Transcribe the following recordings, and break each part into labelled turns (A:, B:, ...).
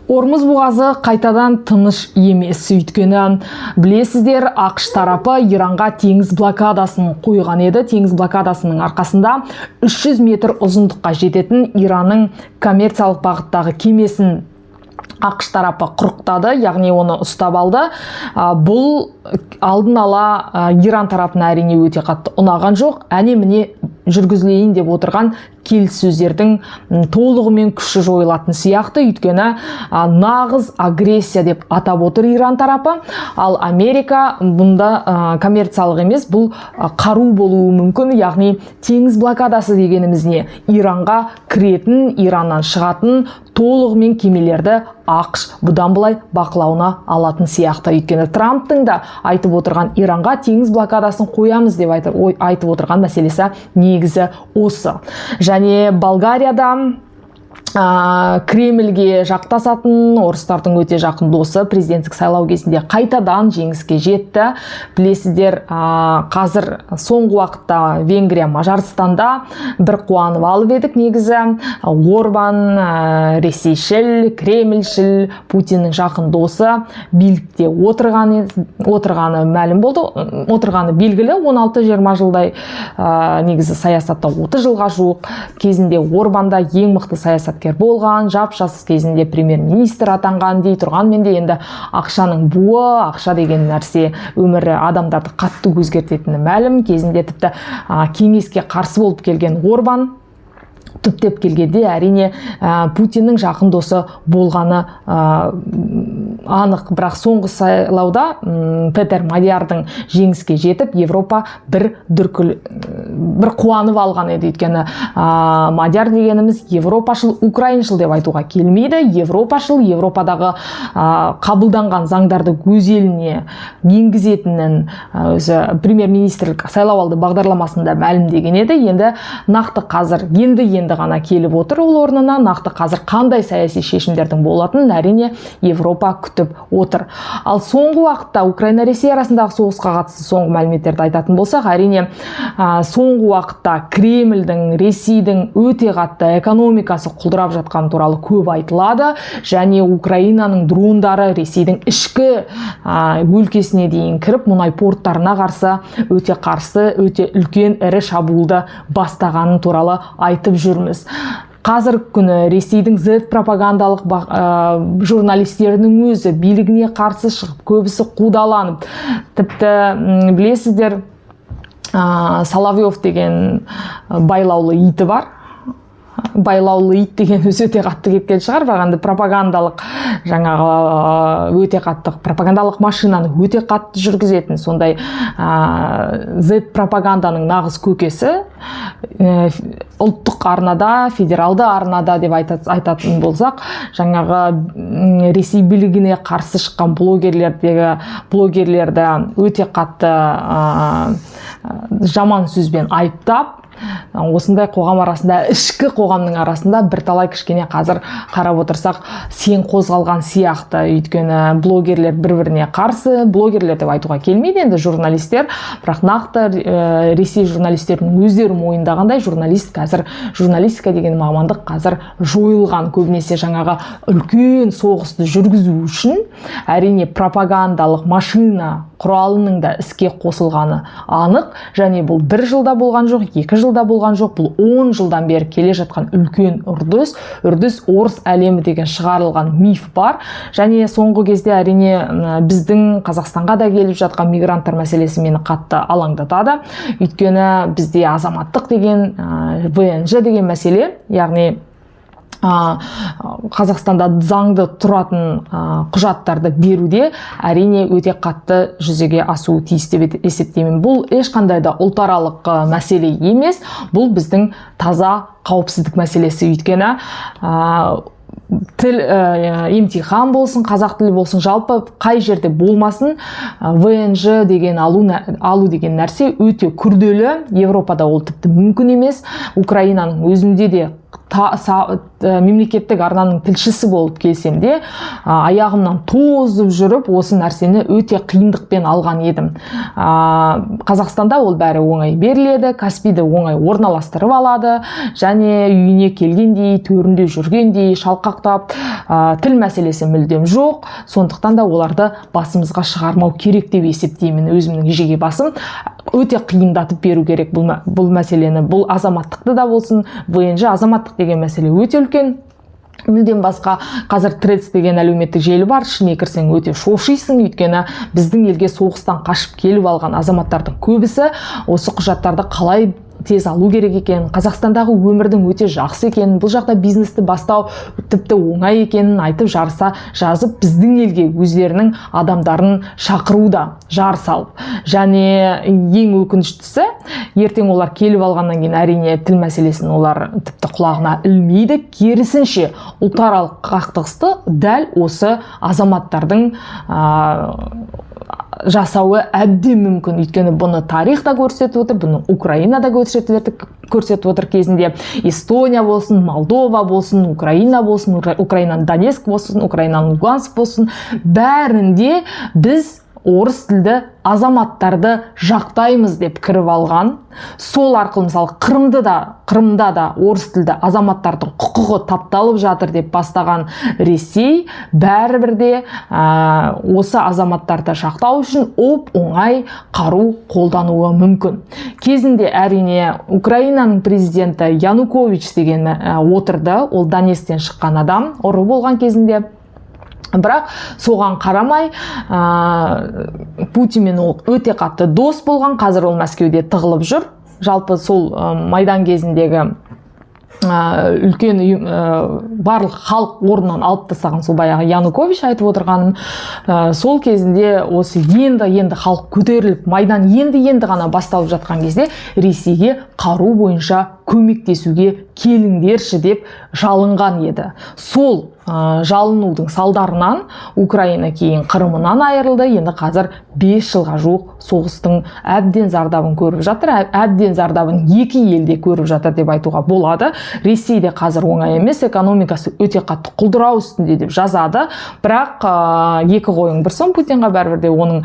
A: Ормуз буғазы қайтадан тыныш емес, өйткені білесіздер, ақш тарапы Иранға теңіз блокадасын қойған еді. Теңіз блокадасының арқасында 300 метр ұзындыққа жететін Иранның коммерциялық бағыттағы кемесін ақш тарапы құрықтады, яғни оны ұстап алды. Бұл алдын ала Иран тарапына әрине өте қатты ұнаған жоқ. Міне жүргізілейін деп отырған келіссөздердің толығымен күші жойылатын сияқты, өйткені нағыз агрессия деп атап отыр Иран тарапы. Ал Америка бұнда коммерциялық емес, бұл қару болуы мүмкін, яғни теңіз блокадасы дегеніміз не? Иранға кіретін, Ираннан шығатын толығымен кемелерді ақш бұдан былай бақылауына алатын сияқты. Өйткені Трамптың да айтып отырған Иранға теңіз блокадасын қоямыз деп айтып отырған мәселесі негізі осы. Және Болгарияда Кремльге жақтасатын орыстардың өте жақын досы президенттік сайлау кезінде қайтадан жеңіске жетті. Білесіздер, қазір соңғы уақытта Венгрия, Мажарстанда бір қуанып алып едік негізі. Орбан ресейшіл, Кремльшіл, Путиннің жақын досы билікте отырғаны мәлім болды. Отырғаны белгілі, 16-20 жылдай негізі саясатта 30 жылға жуық. Кезінде Орбанда ең мықты саясат болған, жап-жас кезінде премьер-министр атанған дей тұрғанмен де енді ақшаның буы, ақша деген нәрсе өмірі адамдарды қатты өзгертетіні мәлім. Кезінде тіпті кеңеске қарсы болып келген Орбан түптеп келгенде әрине Путиннің жақын досы болғаны анық. Бірақ соңғы сайлауда Петер Мадиардың жеңіске жетіп, Европа бір қуанып алған еді. Өйткені Мадияр дегеніміз европашыл, украиншыл деп айтуға келмейді. Европашыл, Европадағы қабылданған заңдарды өз еліне енгізетінін өзі премьер-министрлік сайлауалды бағдарламасында мәлімдеген еді. Енді нақты қазір енді ғана келіп отыр ол орнына. Нақты қазір қандай саяси шешімдердің болатынын әрине Европа күтіп отыр. Ал соңғы уақытта Украина Ресей арасындағы соғысқа қатысты соңғы мәліметтерді айтатын болсақ, әрине соңғы уақытта Кремльдің, Ресейдің өте қатты экономикасы құлдырап жатқаны туралы көп айтылады. Және Украинаның дрондары Ресейдің ішкі өлкесіне дейін кіріп, мұнай порттарына қарсы өте үлкен ірі шабуылды бастағаны туралы айтып жүрміз. Қазіргі күні Ресейдің Z пропагандалық журналистерінің өзі билігіне қарсы шығып, көбісі қудаланып. Тіпті білесіздер, Соловьев деген байлаулы иті бар. Байлаулы ит деген өте қатты кеткен шығар, бірақ пропагандалық өте қатты пропагандалық машинаны өте қатты жүргізетін сондай Z пропаганданың нағыз көкесі ұлттық арнада, федералды арнада деп айтатын болсақ, Ресей билігіне қарсы шыққан блогерлерді өте қатты жаман сөзбен айыптап, осындай қоғам арасында, ішкі қоғамның арасында бірталай кішкене қазір қарап отырсақ сен қозғалған сияқты. Өйткені блогерлер бір-біріне қарсы, блогерлер деп айтуға келмейді енді журналистер, бірақ нақты Ресей журналистерінің өздері мойындағандай журналистика деген мамандық қазір жойылған. Көбінесе үлкен соғысты жүргізу үшін әрине пропагандалық машина құралының да іске қосылғаны анық. Және бұл 1 жылда болған жоқ, 2 жылда болған жоқ, бұл 10 жылдан бері келе жатқан үлкен үрдіс орыс әлемі деген шығарылған миф бар. Және соңғы кезде әрине біздің Қазақстанға да келіп жатқан мигранттар мәселесі мені қатты алаңдатады. Өйткені бізде азаматтық деген, ВНЖ деген мәселе, яғни Қазақстанда заңды тұратын құжаттарды беруде әрине өте қатты жүзеге асуы тиіс деп есептеймін. Бұл ешқандай да ұлтаралық мәселе емес, бұл біздің таза қауіпсіздік мәселесі. Өйткені тіл емтихан болсын, қазақ тілі болсын, жалпы қай жерде болмасын, ВНЖ деген алу деген нәрсе өте күрделі. Европада ол тіпті мүмкін емес. Украинаның өзінде де мемлекеттік арнаның тілшісі болып келсем де, аяғымнан тозып жүріп осы нәрсені өте қиындықпен алған едім. Қазақстанда ол бәрі оңай беріледі, Каспийді оңай орналастырып алады, және үйіне келгендей, төрінде жүргендей шалқақтап, тіл мәселесі мүлдем жоқ. Сондықтан да оларды басымызға шығармау керек деп есептеймін. Өзімнің жеке басым өте қиындатып беру керек бұл мәселені. Бұл азаматтықты да болсын, ВНЖ азаматтық деген мәселе өте үлкен. Мүлдем басқа. Қазір Threads деген әлеуметтік желі бар, ішіне кірсең өте шошисың, өйткені біздің елге соғыстан қашып келіп алған азаматтардың көбісі осы құжаттарды қалай тез алу керек екен, Қазақстандағы өмірдің өте жақсы екенін, бұл жақта бизнесті бастау тіпті оңай екенін айтып жарыса жазып, біздің елге өздерінің адамдарын шақыруда жар салып. Және ең өкініштісі, ертең олар келіп алғаннан кейін әрине тіл мәселесін олар тіпті құлағына ілмейді, керісінше ұлтаралық қақтығысты дәл осы азаматтардың жасауы әбден мүмкін. Өйткені бұны тарих та көрсетіп отыр, бұны Украина да көрсетіп отыр кезінде. Эстония болсын, Молдова болсын, Украина болсын, Украинаның Донецк болсын, Украинаның Луганск болсын, бәрінде біз орыс тілді азаматтарды жақтаймыз деп кіріп алған. Сол арқылы мысалы Қырымда да орыс тілді азаматтардың құқығы тапталып жатыр деп бастаған Ресей бәрібір де осы азаматтарды жақтау үшін оңай қару қолдануы мүмкін. Кезінде әрине Украинаның президенті Янукович деген отырды, ол Донецктен шыққан адам, ұры болған кезінде. Бірақ соған қарамай Путинмен ол өте қатты дос болған, қазір ол Мәскеуде тығылып жүр. Жалпы сол Майдан кезіндегі үлкен барлық халық орнынан алып тастаған сол баяғы Янукович айтып отырғанын, сол кезінде осы енді халық көтеріліп, Майдан енді ғана басталып жатқан кезде Ресейге қару бойынша көмектесуге келіңдерші деп жалынған еді. Сол жалынудың салдарынан Украина кейін Қырымынан айырылды. Енді қазір 5 жылға жуық соғыстың әбден зардабын көріп жатыр. Әбден зардабын екі елде көріп жатыр деп айтуға болады. Ресейде қазір оңай емес, экономикасы өте қатты құлдырау үстінде деп жазады. Бірақ екі қойың бір сон, Путинға бәрібір де оның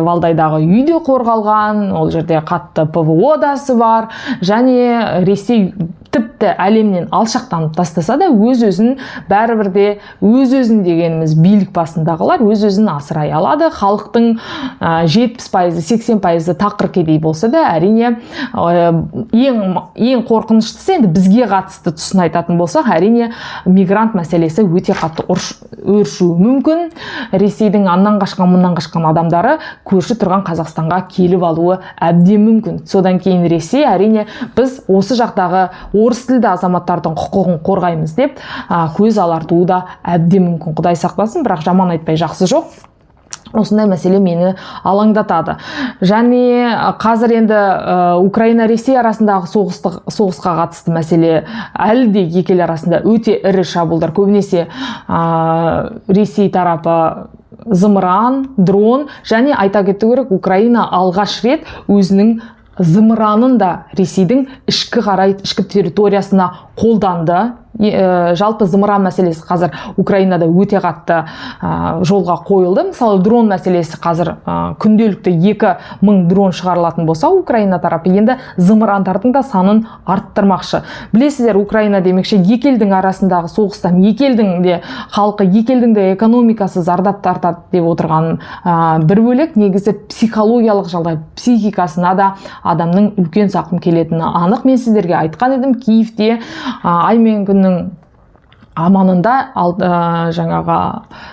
A: Валдайдағы үйде қорғалған, ол жерде қатты ПВО-дасы бар, және Ресей тіпті әлемнен алшақтанып тастаса да өз-өзін бәрібір де өз-өзін дегеніміз билік басындағылар өз-өзін асырай алады. Халықтың 70%, 80% тақыр кедей болса да, әрине ең қорқыныштысы енді бізге қатысты тұсын айтатын болсақ, әрине мигрант мәселесі өте қатты өршуі мүмкін. Ресейдің аннан қашқан, мұннан қашқан адамдары көрші тұрған Қазақстанға келіп алуы әбден мүмкін. Содан кейін Ресей әрине біз осы жақтағы орыс тілді азаматтардың құқығын қорғаймыз деп көз алартуы да әбден мүмкін. Құдай сақтасын, бірақ жаман айтпай жақсы жоқ. Осындай мәселе мені алаңдатады. Және қазір енді Украина-Ресей арасындағы соғысқа қатысты мәселе әлі де екі ел арасында өте ірі шабуылдар. Көбінесе Ресей тарапы зымыран, дрон, және айта кету керек, Украина алғаш рет өзінің зымыранын да Ресейдің ішкі территориясына қолданды. Жалпы зымыран мәселесі қазір Украинада өте қатты жолға қойылды. Мысалы, дрон мәселесі қазір күнделікті 2000 дрон шығарылатын болса, Украина тарапы енді зымырандардың да санын арттырмақшы. Білесіздер, Украина демекші екі елдің арасындағы соғыстан екі елдің де халқы, екі елдің де экономикасы зардап тартады деп отырған бір бөлек, негізі психологиялық жағдай, психикасына да адамның үлкен зақым келетіні анық. Мен сіздерге айтқан едім, Киевте аймен күннің аманында жаңаға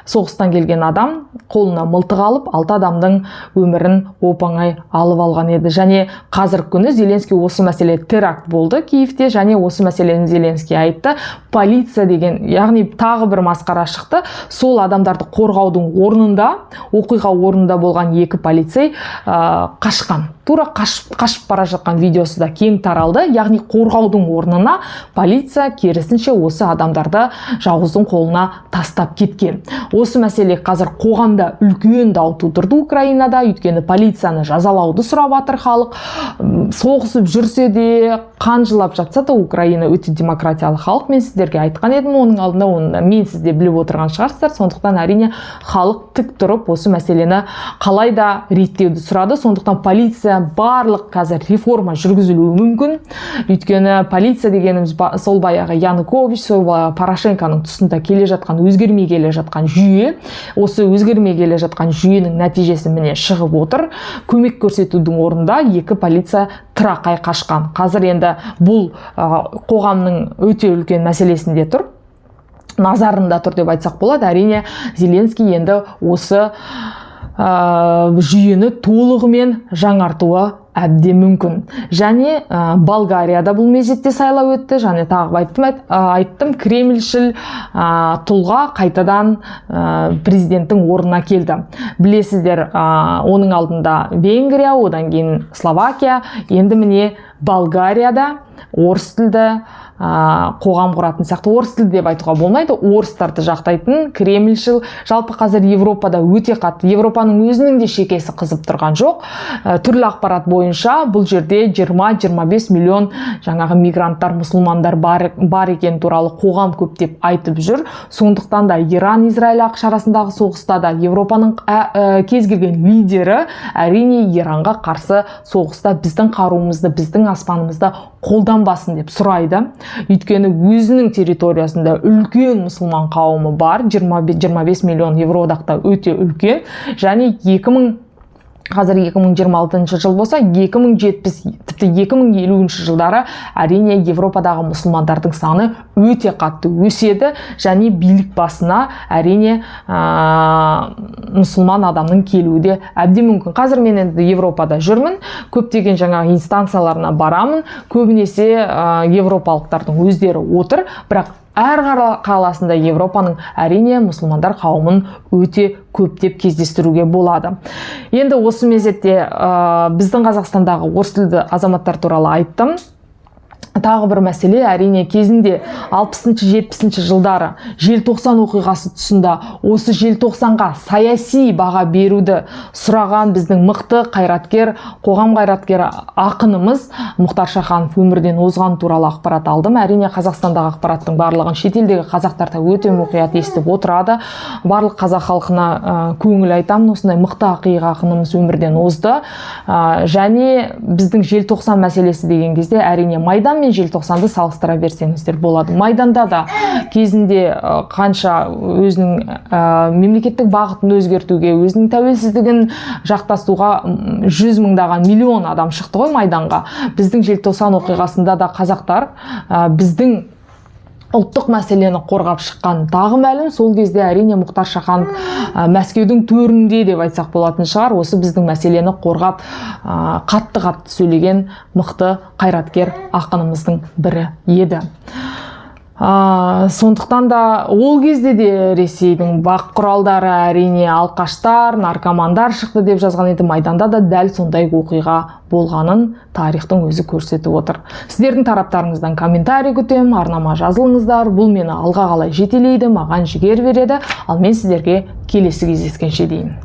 A: соғыстан келген адам қолына мылтық алып, 6 адамдың өмірін оп-оңай алып алған еді. Және қазір күні Зеленский осы мәселе теракт болды Киевте, және осы мәселені Зеленский айтты. Полиция деген, яғни тағы бір масқара шықты. Сол адамдарды қорғаудың орнында, оқиға орнында болған 2 полицей қашқан. тура қашып бара жатқан видеосы да кең таралды. Яғни қорғаудың орнына полиция керісінше осы адамдарды жауыздың қолына тастап кеткен. Осы мәселе қазір қоғамда үлкен дау тудырды Украинада, өйткені полицияны жазалауды сұрап жатыр халық. Соғысып жүрсе де, қан жылап жатса да, Украина өте демократиялы халық. Мен сіздерге айтқан едім, оның алдында мен сізде біліп отырған шығарсыздар. Сондықтан әрине халық тік тұрып осы мәселені қалай да реттеуді сұрады. Сондықтан полиция барлық қазір реформа жүргізілуі мүмкін. Өйткені полиция дегеніміз сол баяғы Янукович, сол Порошенконың тұсында келе жатқан, өзгермей келе жатқан жүйе. Осы өзгермей келе жатқан жүйенің нәтижесі міне шығып отыр. Көмек көрсетудің орнында екі полиция тырақай қашқан. Қазір енді бұл қоғамның өте үлкен мәселесінде тұр, назарында тұр деп айтсақ болады. Әрине Зеленский енді осы жүйені толығымен жаңартуы әбден мүмкін. Және Болгарияда бұл мезетте сайлау өтті. Және тағы айттым, кремльшіл тұлға қайтадан президенттің орнына келді. Білесіздер, оның алдында Венгрия, одан кейін Словакия, енді міне Болгарияда орыс тілді қоғам құратын сияқты. Орыс тілді деп айтуға болмайды, орыстарды жақтайтын кремльшіл. Жалпы қазір Европада өте қатты, Европаның өзінің де шекесі қызып тұрған жоқ. Түрлі ақпарат бойынша бұл жерде 20-25 миллион жаңағы мигранттар, мұсылмандар бар екен туралы қоғам көптеп айтып жүр. Сондықтан да Иран-Израиль арасындағы соғыста да Европаның кез келген лидері әрине Иранға қарсы соғыста біздің қаруымызды, біздің аспанымызды қолданбасын деп сұрайды. Өйткені өзінің территориясында үлкен мұсылман қауымы бар, 20-25 миллион Евроодақта өте үлкен. Және қазір 2026 жыл болса, 2070, тіпті 2050 жылдары әрине Европадағы мұсылмандардың саны өте қатты өседі. Және билік басына әрине мұсылман адамның келуі де әбден мүмкін. Қазір мен енді Европада жүрмін, көптеген жаңа инстанцияларына барамын. Көбінесе европалықтардың өздері отыр, бірақ әр қаласында Европаның әрине мұсылмандар қауымын өте көптеп кездестіруге болады. Енді осы мезетте біздің Қазақстандағы орыс тілді азаматтар туралы айттым. Тағы бір мәселе, әрине кезінде 60-70 жылдары желтоқсан оқиғасы тұсында осы желтоқсанға саяси баға беруді сұраған біздің мықты қайраткер, қоғам қайраткері ақынымыз Мұхтар Шаханов өмірден озған туралы ақпарат алдым. Әрине Қазақстандағы ақпараттың барлығын шетелдегі қазақтар да өте мұқият естіп отырады. Барлық қазақ халқына көңіл айтамын, осындай мықты ақынымыз өмірден озды. Және біздің желтоқсан мәселесі деген кезде әрине Майдан мен желтоқсанды салыстыра берсеңіздер болады. Майданда да кезінде қанша өзінің мемлекеттік бағытын өзгертуге, өзінің тәуелсіздігін жақтасуға 100 мыңдаған миллион адам шықты ғой Майданға. Біздің желтоқсан оқиғасында да қазақтар біздің ұлттық мәселені қорғап шыққан тағы мәлім. Сол кезде әрине Мұхтар Шаханов Мәскеудің төрінде деп айтсақ болатын шығар, осы біздің мәселені қорғап қатты сөйлеген мықты қайраткер ақынымыздың бірі еді. Сондықтан да ол кезде де Ресейдің бақ құралдары әрине алқаштар, наркомандар шықты деп жазған еді. Майданда да дәл сондай оқиға болғанын тарихтың өзі көрсетіп отыр. Сіздердің тараптарыңыздан комментарий күтем, арнама жазылыңыздар. Бұл мені алға қалай жетелейді, маған жігер береді. Ал мен сіздерге келесі кездескенше дейін.